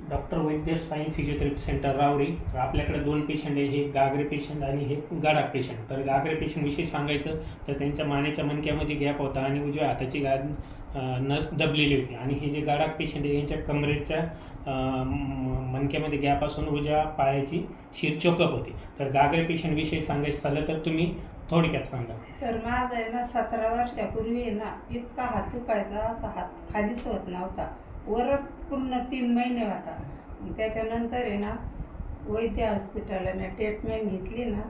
Doctor वैद्य spine physiotherapy centre रावरी. तर आपल्याकडे दोन पेशंट आहे, हे गागरे पेशंट आणि हे गडाख पेशंट. तर गागरे पेशंटविषयी सांगायचं तर त्यांच्या मानेच्या मणक्यामध्ये गॅप होता आणि उजव्या हाताची नस दबलेली होती. आणि हे जे गडाख पेशंट आहे यांच्या कमरेच्या मणक्यामध्ये गॅप असून उजव्या पायाची शिर चोकअप होती. तर गागरे पेशंटविषयी सांगायचं झालं तर तुम्ही थोडक्यात सांगा. तर माझा आहे ना 17 वर्षापूर्वी आहे ना इतका हात दुखायचा, असा हात खालीच होत नव्हता, वरच पूर्ण 3 महिने होता. त्याच्यानंतर आहे ना वैद्य हॉस्पिटलला मी ट्रीटमेंट घेतली ना.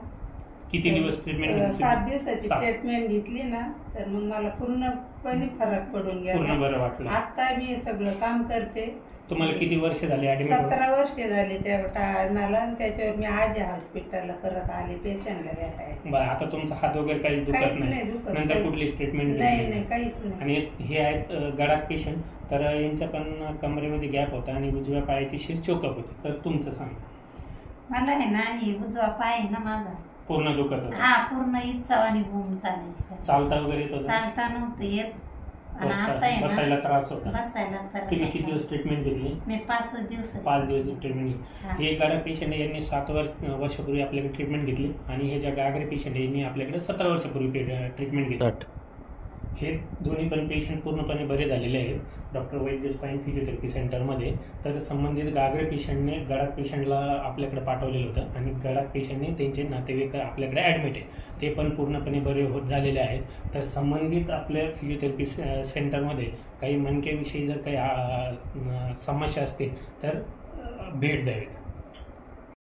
किती दिवस ट्रीटमेंट घेतली? 7 दिवसाची ट्रीटमेंट घेतली ना, तर मग मला पूर्णपणे फरक पडून गेला, पूर्ण बरं वाटलं. आता मी सगळं काम करते. तुम्हाला किती वर्ष झाले ऍडमिट? 17 वर्ष झाली त्या टाळणाला, आणि त्याच्यावर मी आज हॉस्पिटलला परत आले पेशंटला भेटायला. बरं, आता तुमचा हात वगैरे काही दुखत नाही? नंतर कुठली ट्रीटमेंट? नाही, काहीच नाही. आणि हे आहेत गडाख पेशंट. तर यांच्या पण कमरेमध्ये गॅप होता आणि उजव्या पायाची शिर चोकअप होती. तर तुमचं सांगा. मला आहे ना हे उजवा पाय आहे ना माझा पूर्ण दुखत होता? हा, पूर्ण इच्छावानी घुम चालायचं. चालता वगैरे येत होतं? चालता नव्हतं येत. बसायला त्रास होता? बसायला त्रास. तुम्ही किती दिवस ट्रीटमेंट घेतली? मी 5 दिवस. 5 दिवस ट्रीटमेंट घेतली. हे गडाख पेशंट यांनी 7 वर्षापूर्वी आपल्याकडे ट्रीटमेंट घेतली आणि हे ज्या गागरे पेशंट यांनी आपल्याकडे 17 वर्षापूर्वी ट्रीटमेंट घेतली. हे दोन्ही पण पेशंट पूर्णपणे बरे झालेले आहेत डॉक्टर वैद्य स्पाईन फिजिओथेरपी सेंटरमध्ये. तर संबंधित गागरे पेशंटने गडाख पेशंटला आपल्याकडे पाठवलेलं होतं आणि गडाख पेशंटने त्यांचे नातेवाईक आपल्याकडे ॲडमिट आहे, ते पण पूर्णपणे बरे होत झालेले आहेत. तर संबंधित आपल्या फिजिओथेरपी सेंटरमध्ये काही मणक्याविषयी जर काही समस्या असते तर भेट द्यावीत.